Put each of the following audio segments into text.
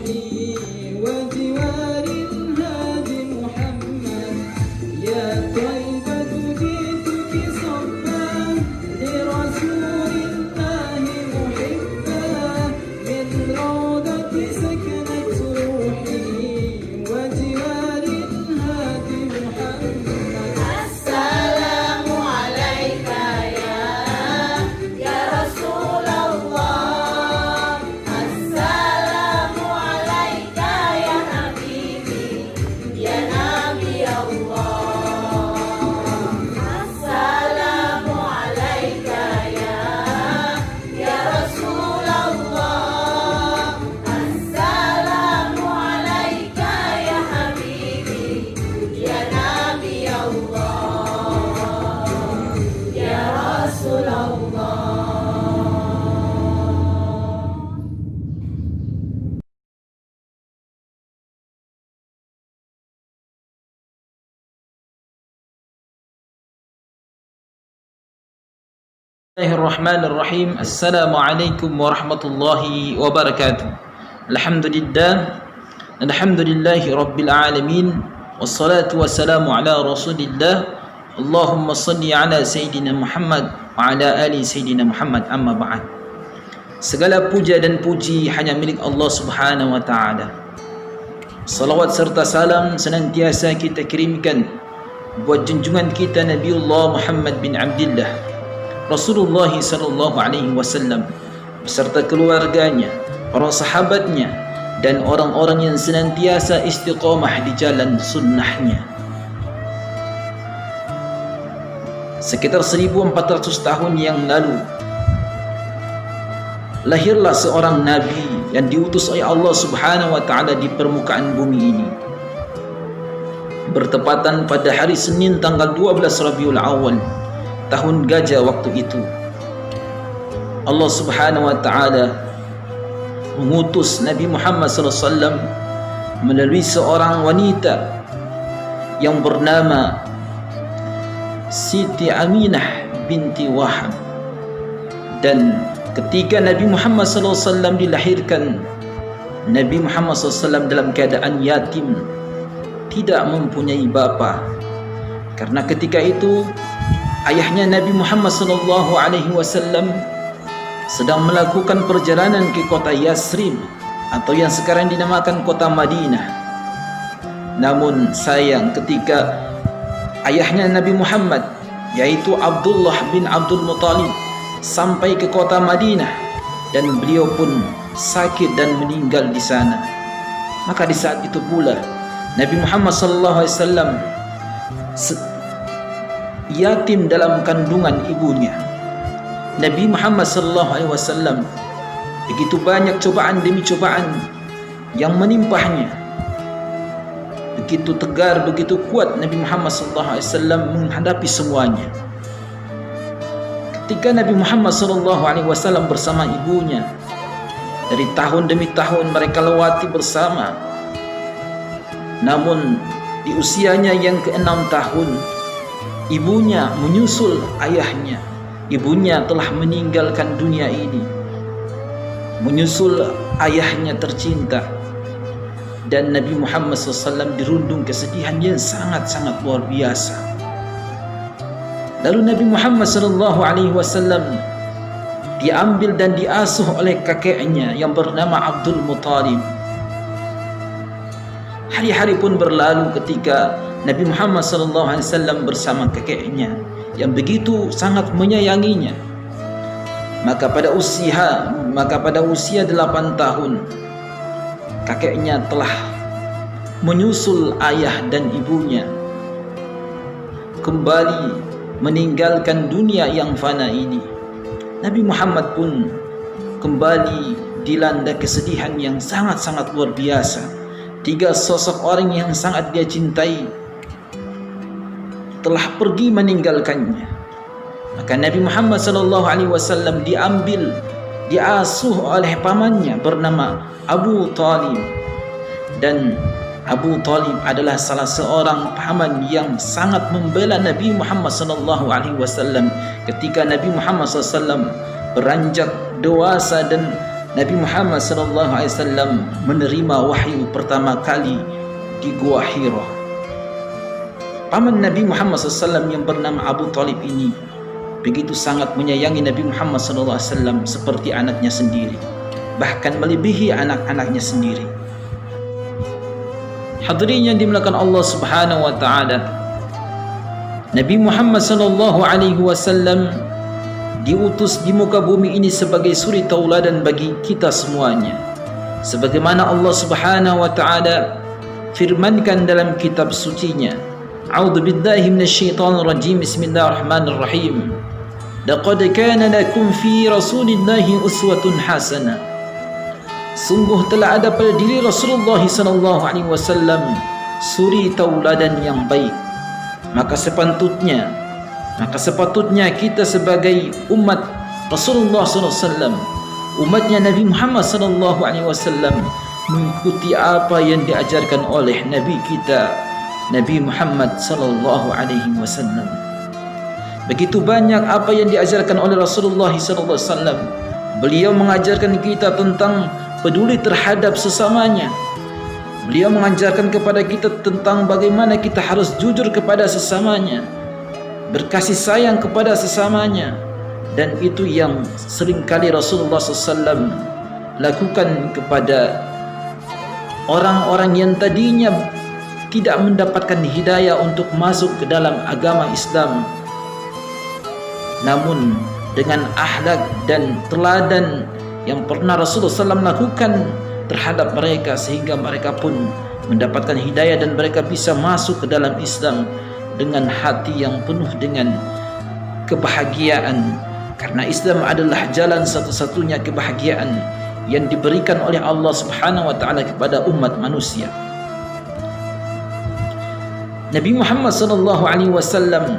وجوار الهادي محمد يا طيبة جئتك صبا لرسول الله محبا من روضة سكنت روحي وجوار الهادي محمد السلام عليك يا رسول الله السلام عليك يا حبيبي يا نبي الله السلام عليك يا رسول الله السلام عليك يا حبيبي يا نبي الله يا رسول الله. Bismillahirrahmanirrahim. Assalamualaikum warahmatullahi wabarakatuh. Alhamdulillahi rabbil alamin. Wassalatu wassalamu ala rasulillah. Allahumma salli ala Sayyidina Muhammad wa ala ali Sayyidina Muhammad, amma ba'd. Segala puja dan puji hanya milik Allah subhanahu wa ta'ala. Salawat serta salam senantiasa kita kirimkan buat junjungan kita Nabiullah Muhammad bin Abdullah Rasulullah sallallahu alaihi wasallam beserta keluarganya, para sahabatnya dan orang-orang yang senantiasa istiqamah di jalan sunnahnya. Sekitar 1400 tahun yang lalu lahirlah seorang nabi yang diutus oleh Allah Subhanahu wa taala di permukaan bumi ini. Bertepatan pada hari Senin tanggal 12 Rabiul Awal tahun gajah waktu itu, Allah Subhanahu wa taala mengutus Nabi Muhammad sallallahu alaihi wasallam melalui seorang wanita yang bernama Siti Aminah binti Wahab. Dan ketika Nabi Muhammad sallallahu alaihi wasallam dilahirkan, Nabi Muhammad sallallahu alaihi wasallam dalam keadaan yatim, tidak mempunyai bapa. Karena ketika itu ayahnya Nabi Muhammad sallallahu alaihi wasallam sedang melakukan perjalanan ke kota Yasrib atau yang sekarang dinamakan kota Madinah. Namun sayang, ketika ayahnya Nabi Muhammad, yaitu Abdullah bin Abdul Muttalib, sampai ke kota Madinah dan beliau pun sakit dan meninggal di sana, maka di saat itu pula Nabi Muhammad sallallahu alaihi wasallam yatim dalam kandungan ibunya. Nabi Muhammad sallallahu alaihi wasallam begitu banyak cobaan demi cobaan yang menimpahnya. Begitu tegar, begitu kuat Nabi Muhammad sallallahu alaihi wasallam menghadapi semuanya. Ketika Nabi Muhammad sallallahu alaihi wasallam bersama ibunya, dari tahun demi tahun mereka lewati bersama. Namun di usianya yang ke-6 tahun, ibunya menyusul ayahnya. Ibunya telah meninggalkan dunia ini, menyusul ayahnya tercinta. Dan Nabi Muhammad SAW dirundung kesedihan yang sangat-sangat luar biasa. Lalu Nabi Muhammad SAW diambil dan diasuh oleh kakeknya yang bernama Abdul Muttalib. Hari-hari pun berlalu ketika Nabi Muhammad SAW bersama kakeknya yang begitu sangat menyayanginya. Maka pada usia 8 tahun, kakeknya telah menyusul ayah dan ibunya kembali meninggalkan dunia yang fana ini. Nabi Muhammad pun kembali dilanda kesedihan yang sangat-sangat luar biasa. 3 sosok orang yang sangat dia cintai telah pergi meninggalkannya. Maka Nabi Muhammad SAW diambil, diasuh oleh pamannya bernama Abu Talib. Dan Abu Talib adalah salah seorang paman yang sangat membela Nabi Muhammad SAW ketika Nabi Muhammad SAW beranjak dewasa dan Nabi Muhammad SAW menerima wahyu pertama kali di Gua Hira. Paman Nabi Muhammad SAW yang bernama Abu Talib ini begitu sangat menyayangi Nabi Muhammad SAW seperti anaknya sendiri, bahkan melebihi anak-anaknya sendiri. Hadirin yang dimuliakan Allah Subhanahu wa taala, Nabi Muhammad SAW diutus di muka bumi ini sebagai suri tauladan bagi kita semuanya. Sebagaimana Allah Subhanahu wa taala firmankan dalam kitab sucinya, A'udzu billahi minasyaitonir rajim. Bismillahirrahmanirrahim. Laqad kana lakum fi Rasulillahi uswatun hasanah. Sungguh telah ada pada diri Rasulullah SAW suri tauladan yang baik. Maka sepatutnya kita sebagai umat Rasulullah SAW, umatnya Nabi Muhammad SAW, mengikuti apa yang diajarkan oleh Nabi kita Nabi Muhammad SAW. Begitu banyak apa yang diajarkan oleh Rasulullah SAW. Beliau mengajarkan kita tentang peduli terhadap sesamanya. Beliau mengajarkan kepada kita tentang bagaimana kita harus jujur kepada sesamanya, berkasih sayang kepada sesamanya. Dan itu yang seringkali Rasulullah SAW lakukan kepada orang-orang yang tadinya tidak mendapatkan hidayah untuk masuk ke dalam agama Islam, namun dengan akhlak dan teladan yang pernah Rasulullah SAW lakukan terhadap mereka, sehingga mereka pun mendapatkan hidayah dan mereka bisa masuk ke dalam Islam dengan hati yang penuh dengan kebahagiaan, karena Islam adalah jalan satu-satunya kebahagiaan yang diberikan oleh Allah Subhanahu wa taala kepada umat manusia. Nabi Muhammad SAW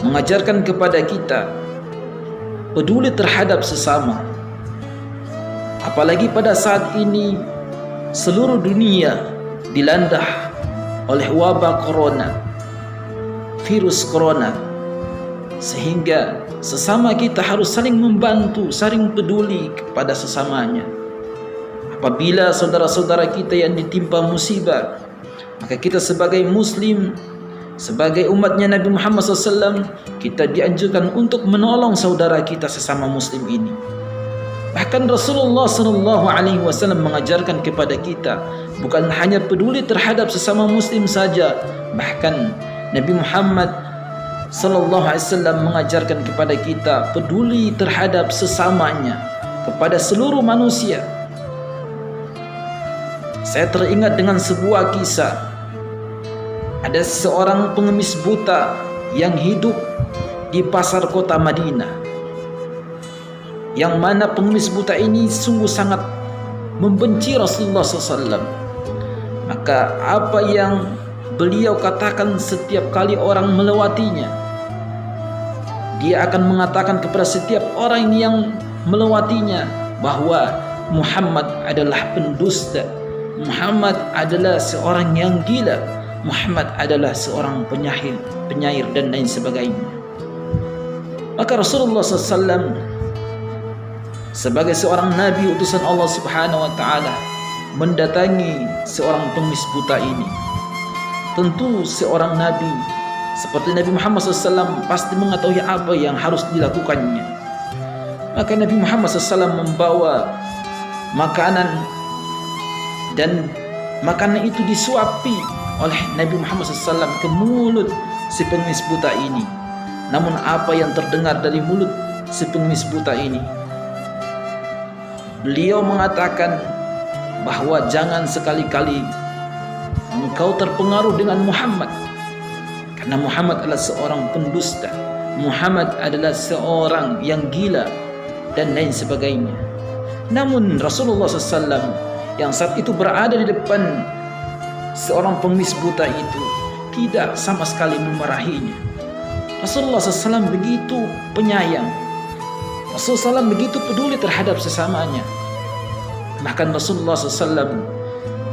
mengajarkan kepada kita peduli terhadap sesama. Apalagi pada saat ini seluruh dunia dilanda oleh wabah corona, virus corona, sehingga sesama kita harus saling membantu, saling peduli kepada sesamanya. Apabila saudara-saudara kita yang ditimpa musibah, maka kita sebagai muslim, sebagai umatnya Nabi Muhammad SAW, kita dianjurkan untuk menolong saudara kita sesama muslim ini. Bahkan Rasulullah SAW mengajarkan kepada kita bukan hanya peduli terhadap sesama muslim saja, bahkan Nabi Muhammad SAW mengajarkan kepada kita peduli terhadap sesamanya, kepada seluruh manusia. Saya teringat dengan sebuah kisah. Ada seorang pengemis buta yang hidup di pasar kota Madinah, yang mana pengemis buta ini sungguh sangat membenci Rasulullah SAW. Maka apa yang beliau katakan setiap kali orang melewatinya, dia akan mengatakan kepada setiap orang yang melewatinya bahwa Muhammad adalah pendusta, Muhammad adalah seorang yang gila, Muhammad adalah seorang penyair dan lain sebagainya. Maka Rasulullah SAW sebagai seorang nabi utusan Allah Subhanahu wa taala mendatangi seorang pengemis buta ini. Tentu seorang nabi seperti Nabi Muhammad SAW pasti mengetahui apa yang harus dilakukannya. Maka Nabi Muhammad SAW membawa makanan, dan makanan itu disuapi oleh Nabi Muhammad SAW ke mulut si pengemis buta ini. Namun apa yang terdengar dari mulut si pengemis buta ini? Beliau mengatakan bahwa jangan sekali-kali engkau terpengaruh dengan Muhammad, karena Muhammad adalah seorang pendusta, Muhammad adalah seorang yang gila dan lain sebagainya. Namun Rasulullah SAW yang saat itu berada di depan seorang pengemis buta itu tidak sama sekali memarahinya. Rasulullah SAW begitu penyayang, Rasulullah SAW begitu peduli terhadap sesamanya. Bahkan Rasulullah SAW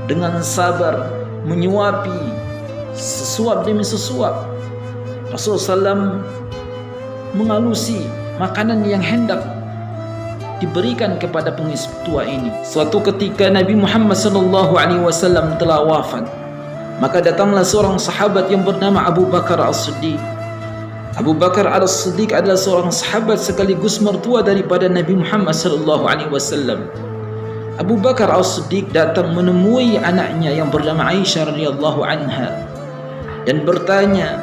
dengan sabar menyuapi sesuap demi sesuap. Rasulullah SAW mengalusi makanan yang hendak diberikan kepada pengemis tua ini. Suatu ketika Nabi Muhammad SAW telah wafat, maka datanglah seorang sahabat yang bernama Abu Bakar As-Siddiq. Abu Bakar As-Siddiq adalah seorang sahabat sekaligus mertua daripada Nabi Muhammad SAW. Abu Bakar As-Siddiq datang menemui anaknya yang bernama Aisyah radhiyallahu anha dan bertanya,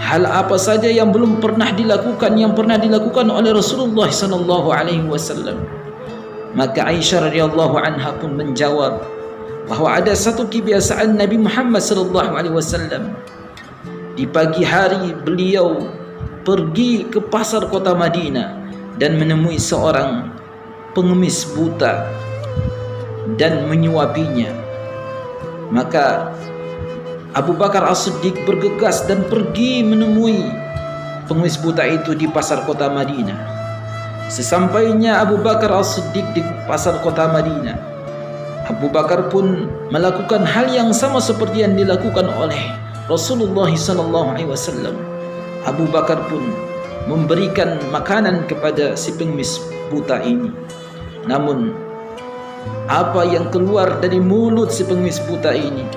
hal apa saja yang belum pernah dilakukan yang pernah dilakukan oleh Rasulullah sallallahu alaihi wasallam. Maka Aisyah radhiyallahu anha pun menjawab bahwa ada satu kebiasaan Nabi Muhammad sallallahu alaihi wasallam. Di pagi hari beliau pergi ke pasar kota Madinah dan menemui seorang pengemis buta dan menyuapinya. Maka Abu Bakar As-Siddiq bergegas dan pergi menemui pengemis buta itu di pasar kota Madinah. Sesampainya Abu Bakar As-Siddiq di pasar kota Madinah, Abu Bakar pun melakukan hal yang sama seperti yang dilakukan oleh Rasulullah SAW. Abu Bakar pun memberikan makanan kepada si pengemis buta ini. Namun apa yang keluar dari mulut si pengemis buta ini?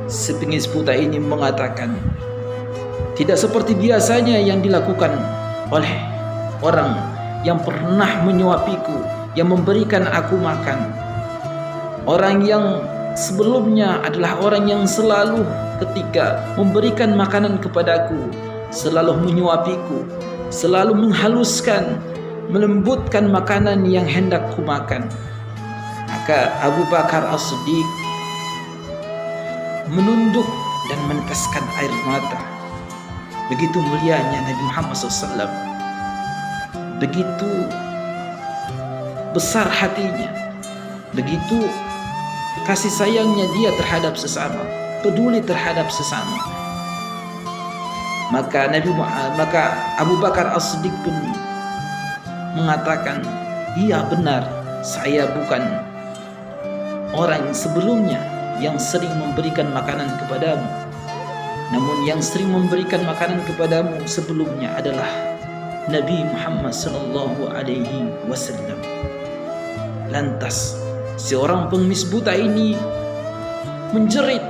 Si pengemis buta ini mengatakan, tidak seperti biasanya yang dilakukan oleh orang yang pernah menyuapiku, yang memberikan aku makan. Orang yang sebelumnya adalah orang yang selalu ketika memberikan makanan kepadaku, selalu menyuapiku, selalu menghaluskan, melembutkan makanan yang hendak ku makan. Maka Abu Bakar As-Siddiq menunduk dan meneteskan air mata. Begitu mulianya Nabi Muhammad SAW, begitu besar hatinya, begitu kasih sayangnya dia terhadap sesama, peduli terhadap sesama. Maka Abu Bakar As-Siddiq pun mengatakan, iya benar, saya bukan orang sebelumnya yang sering memberikan makanan kepadamu. Namun yang sering memberikan makanan kepadamu sebelumnya adalah Nabi Muhammad SAW. Lantas seorang pengemis buta ini menjerit,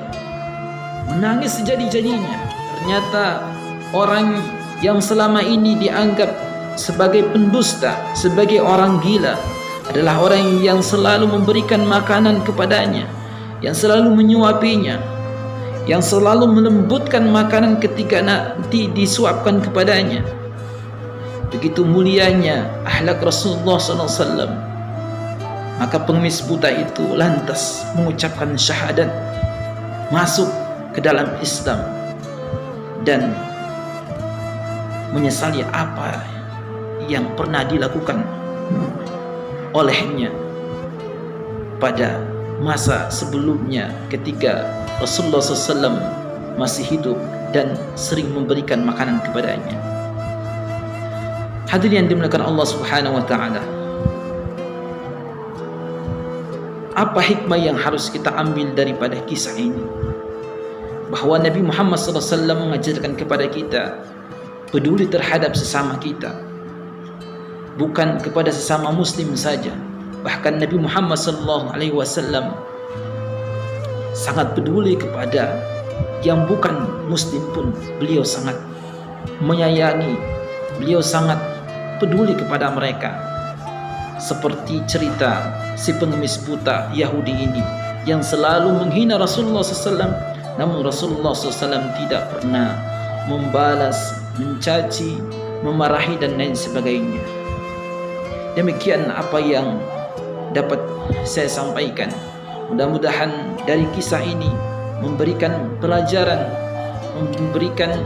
menangis sejadi-jadinya. Ternyata orang yang selama ini dianggap sebagai pendusta, sebagai orang gila, adalah orang yang selalu memberikan makanan kepadanya, yang selalu menyuapinya, yang selalu melembutkan makanan ketika nanti disuapkan kepadanya. Begitu mulianya akhlak Rasulullah SAW. Maka pengemis buta itu lantas mengucapkan syahadat, masuk ke dalam Islam dan menyesali apa yang pernah dilakukan olehnya pada masa sebelumnya ketika Rasulullah SAW masih hidup dan sering memberikan makanan kepadanya. Hadirin yang dimuliakan Allah Subhanahu wa taala, apa hikmah yang harus kita ambil daripada kisah ini? Bahwa Nabi Muhammad SAW mengajarkan kepada kita peduli terhadap sesama kita, bukan kepada sesama muslim saja. Bahkan Nabi Muhammad SAW sangat peduli kepada yang bukan muslim pun. Beliau sangat menyayangi, beliau sangat peduli kepada mereka. Seperti cerita si pengemis buta Yahudi ini yang selalu menghina Rasulullah SAW, namun Rasulullah SAW tidak pernah membalas, mencaci, memarahi dan lain sebagainya. Demikian apa yang dapat saya sampaikan. Mudah-mudahan dari kisah ini memberikan pelajaran, memberikan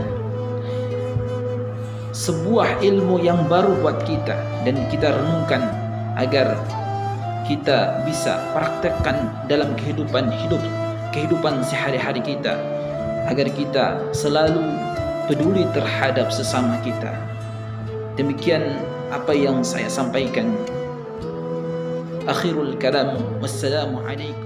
sebuah ilmu yang baru buat kita, dan kita renungkan agar kita bisa praktekkan dalam kehidupan sehari-hari kita, agar kita selalu peduli terhadap sesama kita. Demikian apa yang saya sampaikan. Akhirul kalam, wassalamu alaikum